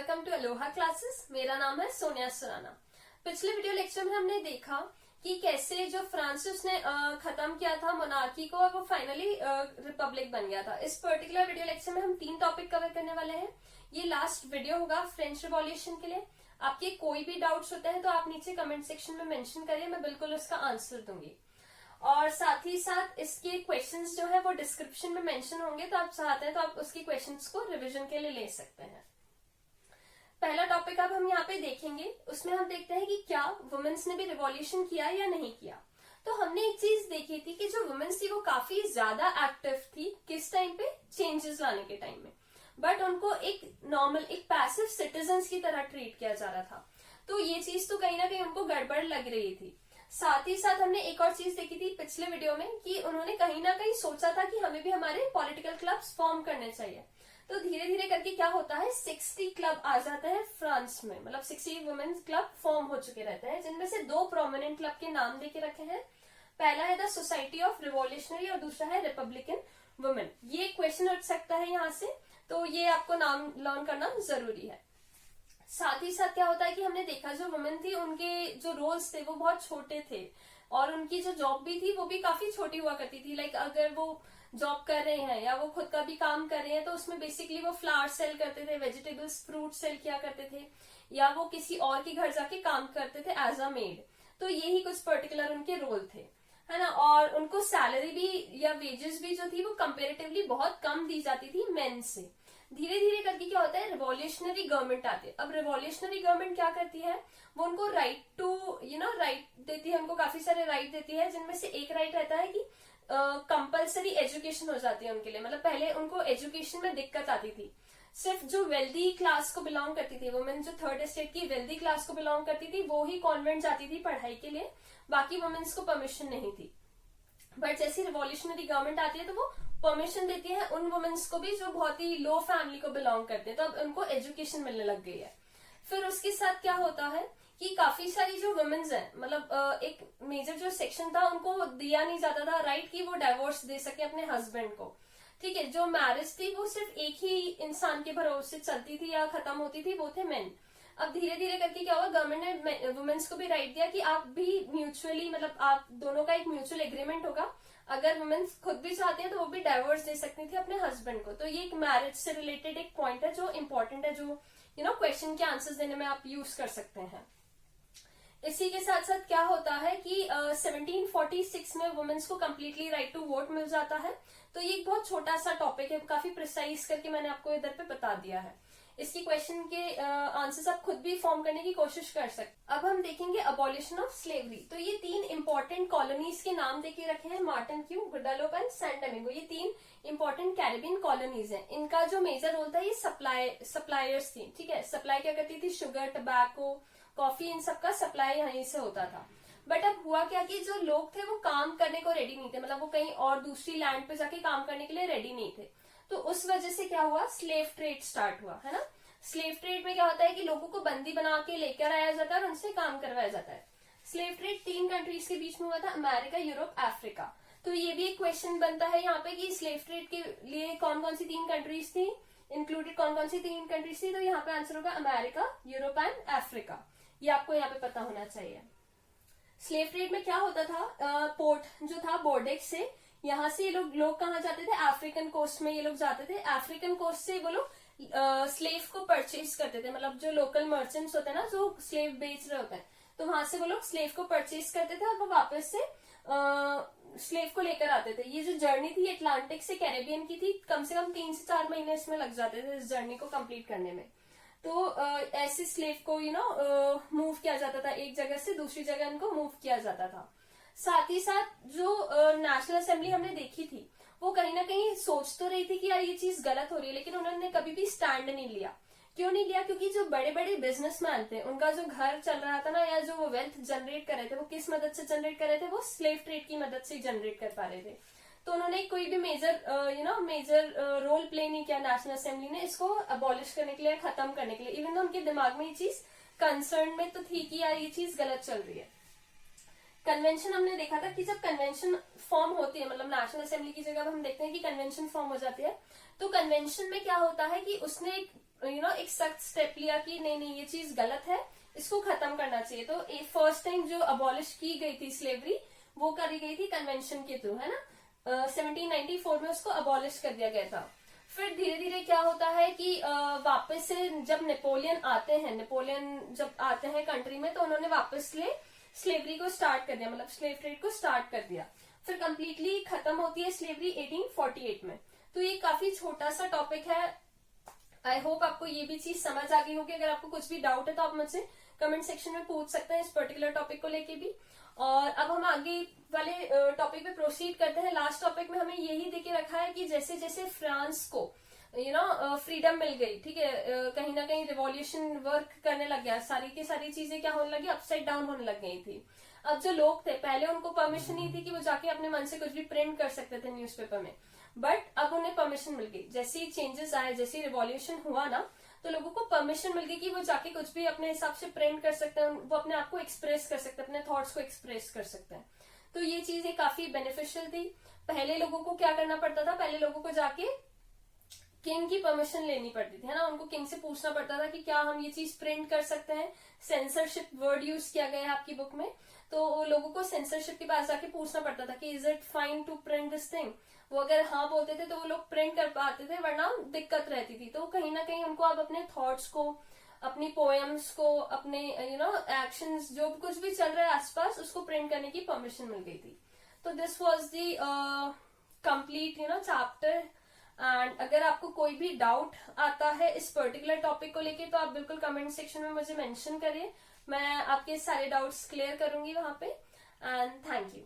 Welcome to Aloha classes. मेरा नाम है सोनिया सुराना। पिछले वीडियो लेक्चर में हमने देखा कि कैसे जो फ्रांसिस ने खत्म किया था मोनार्की को और वो फाइनली रिपब्लिक बन गया था। इस पर्टिकुलर वीडियो लेक्चर में हम 3 टॉपिक कवर करने वाले हैं। ये लास्ट वीडियो होगा फ्रेंच रिवॉल्यूशन के लिए। आपके कोई भी डाउट्स होते हैं तो आप नीचे कमेंट सेक्शन में मेंशन करिए, मैं बिल्कुल उसका आंसर दूंगी। और साथ ही साथ इसके क्वेश्चंस जो है वो डिस्क्रिप्शन में मेंशन होंगे, तो आप चाहते हैं तो आप उसकी क्वेश्चंस को रिवीजन के लिए ले सकते हैं। पहला टॉपिक अब हम यहाँ पे देखेंगे, उसमें हम देखते हैं कि क्या वुमेन्स ने भी रिवॉल्यूशन किया या नहीं किया। तो हमने एक चीज देखी थी कि जो वुमेन्स थी वो काफी ज्यादा एक्टिव थी किस टाइम पे, चेंजेस लाने के टाइम में, बट उनको एक नॉर्मल एक पैसिव सिटीजन्स की तरह ट्रीट किया जा रहा था। तो ये चीज तो कहीं ना कहीं उनको गड़बड़ लग रही थी। साथ ही साथ हमने एक और चीज देखी थी पिछले वीडियो में कि उन्होंने कहीं ना कहीं सोचा था कि हमें भी हमारे पॉलिटिकल क्लब्स फॉर्म करने चाहिए। तो धीरे धीरे करके क्या होता है, 60 क्लब आ जाता है फ्रांस में, मतलब 60 वुमेन्स क्लब फॉर्म हो चुके रहते हैं, जिनमें से 2 प्रोमिनेंट क्लब के नाम देके रखे हैं। पहला है द सोसाइटी ऑफ रिवॉल्यूशनरी और दूसरा है रिपब्लिकन वुमेन। ये क्वेश्चन उठ सकता है यहाँ से, तो ये आपको नाम लर्न करना जरूरी है। साथ ही साथ क्या होता है कि हमने देखा जो वुमेन थी उनके जो रोल्स थे वो बहुत छोटे थे और उनकी जो जॉब भी थी वो भी काफी छोटी हुआ करती थी। लाइक अगर वो जॉब कर रहे हैं या वो खुद का भी काम कर रहे हैं तो उसमें बेसिकली वो फ्लावर सेल करते थे, वेजिटेबल्स फ्रूट सेल किया करते थे, या वो किसी और के घर जाके काम करते थे एज अ मेड। तो यही कुछ पर्टिकुलर उनके रोल थे, है ना। और उनको सैलरी भी या वेजेस भी जो थी वो कंपेरेटिवली बहुत कम दी जाती थी मेन से। धीरे धीरे करके क्या होता है, रिवॉल्यूशनरी गवर्नमेंट आती है। अब रिवॉल्यूशनरी गवर्नमेंट क्या करती है, वो उनको राइट टू राइट देती है, उनको काफी सारे राइट देती है, जिनमें से एक राइट रहता है कि कंपल्सरी एजुकेशन हो जाती है उनके लिए। मतलब पहले उनको एजुकेशन में दिक्कत आती थी, सिर्फ जो वेल्दी क्लास को बिलोंग करती थी वुमेन, जो थर्ड स्टेट की वेल्दी क्लास को बिलोंग करती थी वो ही कॉन्वेंट जाती थी पढ़ाई के लिए, बाकी वुमेन्स को परमिशन नहीं थी। बट जैसी रिवॉल्यूशनरी गवर्नमेंट आती है तो वो परमिशन देती है उन वुमेन्स को भी जो बहुत ही लो फैमिली को बिलोंग करते हैं, तो अब उनको एजुकेशन मिलने लग गई है। फिर उसके साथ क्या होता है कि काफी सारी जो वुमेन्स हैं, मतलब एक मेजर जो सेक्शन था उनको दिया नहीं जाता था राइट कि वो डाइवोर्स दे सके अपने हस्बैंड को। ठीक है, जो मैरिज थी वो सिर्फ एक ही इंसान के भरोसे चलती थी या खत्म होती थी, वो थे मेन। अब धीरे धीरे करके क्या हुआ, गवर्नमेंट ने वुमेन्स को भी राइट दिया कि आप भी म्यूचुअली, मतलब आप दोनों का एक म्यूचुअल एग्रीमेंट होगा, अगर वुमेन्स खुद भी चाहती है तो वो भी डाइवोर्स दे सकती थी अपने हस्बैंड को। तो ये एक मैरिज से रिलेटेड एक पॉइंट है जो इंपॉर्टेंट है, जो क्वेश्चन के आंसर्स देने में आप यूज कर सकते हैं। इसी के साथ साथ क्या होता है कि 1746 में वुमेन्स को कम्प्लीटली राइट टू वोट मिल जाता है। तो ये एक बहुत छोटा सा टॉपिक है, काफी प्रिसाइज करके मैंने आपको इधर पे बता दिया है। इसकी क्वेश्चन के आंसर्स आप खुद भी फॉर्म करने की कोशिश कर सकते। अब हम देखेंगे अबॉलिशन ऑफ स्लेवरी। तो ये 3 इंपॉर्टेंट कॉलोनीज के नाम देके रखे हैं, Martinique, Guadeloupe and Saint Domingo. ये 3 इंपॉर्टेंट कैरिबियन कॉलोनीज हैं। इनका जो मेजर रोल था ये सप्लायर्स थी। ठीक है, सप्लाई क्या करती थी, शुगर, टबैको, कॉफी, इन सब का सप्लाई यहीं से होता था। बट अब हुआ क्या कि जो लोग थे वो काम करने को रेडी नहीं थे, मतलब वो कहीं और दूसरी लैंड पे जाके काम करने के लिए रेडी नहीं थे। तो उस वजह से क्या हुआ, स्लेव ट्रेड स्टार्ट हुआ, है ना। स्लेव ट्रेड में क्या होता है कि लोगों को बंदी बना के लेकर आया जाता है और उनसे काम करवाया जाता है। स्लेव ट्रेड 3 कंट्रीज के बीच में हुआ था, अमेरिका, यूरोप, अफ्रीका। तो ये भी एक क्वेश्चन बनता है यहाँ पे कि स्लेव ट्रेड के लिए कौन कौन सी 3 कंट्रीज थी, इंक्लूडेड कौन कौन सी 3 कंट्रीज थी। तो यहाँ पे आंसर होगा अमेरिका, यूरोप एंड अफ्रीका। ये आपको यहाँ पे पता होना चाहिए। स्लेव ट्रेड में क्या होता था, पोर्ट जो था बोर्डेक्स से, यहाँ से ये लोग कहाँ जाते थे, अफ्रीकन कोस्ट में ये लोग जाते थे। अफ्रीकन कोस्ट से वो लोग स्लेव को परचेज करते थे, मतलब जो लोकल मर्चेंट्स होते हैं ना जो स्लेव बेच रहे होते हैं, तो वहां से वो लोग स्लेव को परचेज करते थे और वो वापस से स्लेव को लेकर आते थे। ये जो जर्नी थी अटलांटिक से कैरेबियन की थी, कम से कम 3 से 4 महीने इसमें लग जाते थे इस जर्नी को कंप्लीट करने में। तो ऐसे स्लेव को मूव किया जाता था, एक जगह से दूसरी जगह उनको मूव किया जाता था। साथ ही साथ जो नेशनल असेंबली हमने देखी थी वो कहीं ना कहीं सोच तो रही थी कि यार ये चीज गलत हो रही है, लेकिन उन्होंने कभी भी स्टैंड नहीं लिया। क्यों नहीं लिया, क्योंकि जो बड़े बड़े बिजनेसमैन थे उनका जो घर चल रहा था ना, या जो वो वेल्थ जनरेट कर रहे थे वो किस मदद से जनरेट कर रहे थे, वो स्लेव ट्रेड की मदद से जनरेट कर पा रहे थे। तो उन्होंने कोई भी मेजर रोल प्ले नहीं किया नेशनल असेंबली ने इसको अबॉलिश करने के लिए, खत्म करने के लिए। इवन तो उनके दिमाग में ये चीज कंसर्न में तो थी कि यार ये चीज गलत चल रही है। कन्वेंशन हमने देखा था कि जब कन्वेंशन फॉर्म होती है, मतलब नेशनल असेंबली की जगह हम देखते हैं कि कन्वेंशन फॉर्म हो जाती है, तो कन्वेंशन में क्या होता है कि उसने एक एक सख्त स्टेप लिया कि नहीं नहीं ये चीज गलत है, इसको खत्म करना चाहिए। तो फर्स्ट टाइम जो अबॉलिश की गई थी स्लेवरी, वो करी गई थी कन्वेंशन के थ्रू, है ना। 1794 में उसको अबॉलिश कर दिया गया था। फिर धीरे धीरे क्या होता है कि वापस से जब नेपोलियन आते हैं कंट्री में, तो उन्होंने वापस ले स्लेवरी को स्टार्ट कर दिया, मतलब स्लेव ट्रेड को स्टार्ट कर दिया। फिर कंप्लीटली खत्म होती है स्लेवरी 1848 में। तो ये काफी छोटा सा टॉपिक है। आई होप आपको ये भी चीज समझ आ गई होगी। अगर आपको कुछ भी डाउट है तो आप मुझसे कमेंट सेक्शन में पूछ सकते हैं इस पर्टिकुलर टॉपिक को लेके भी। और अब हम आगे वाले टॉपिक पे प्रोसीड करते हैं। लास्ट टॉपिक में हमें यही देके रखा है कि जैसे जैसे फ्रांस को फ्रीडम मिल गई, ठीक है, कहीं ना कहीं रिवॉल्यूशन वर्क करने लग गया, सारी की सारी चीजें क्या होने लगी, अपसाइड डाउन होने लग गई थी। अब जो लोग थे, पहले उनको परमिशन नहीं थी कि वो जाके अपने मन से कुछ भी प्रिंट कर सकते थे न्यूज़पेपर में, बट अब उन्हें परमिशन मिल गई। जैसे ही चेंजेस आए, जैसे ही रिवॉल्यूशन हुआ ना, तो लोगों को परमिशन मिल गई कि वो जाके कुछ भी अपने हिसाब से प्रिंट कर सकते हैं, वो अपने आप को एक्सप्रेस कर सकते हैं, अपने थॉट्स को एक्सप्रेस कर सकते हैं। तो ये चीजें काफी बेनिफिशियल थी। पहले लोगों को क्या करना पड़ता था, पहले लोगों को जाके किंग की परमिशन लेनी पड़ती थी, है ना। उनको किंग से पूछना पड़ता था कि क्या हम ये चीज प्रिंट कर सकते हैं। सेंसरशिप वर्ड यूज किया गया है आपकी बुक में, तो लोगों को सेंसरशिप के पास जाके पूछना पड़ता था कि is it fine to print this thing. वो अगर हाँ बोलते थे तो वो लोग प्रिंट कर पाते थे, वरना दिक्कत रहती थी। तो कहीं ना कहीं उनको अब अपने थॉट्स को, अपनी पोएम्स को, अपने एक्शंस, जो कुछ भी चल रहा है आसपास, उसको प्रिंट करने की परमिशन मिल गई थी। तो this was the complete chapter. And अगर आपको कोई भी डाउट आता है इस पर्टिकुलर टॉपिक को लेके, तो आप बिल्कुल कमेंट सेक्शन में मुझे मेंशन करिए, मैं आपके सारे डाउट्स क्लियर करूंगी वहां पे। And thank you.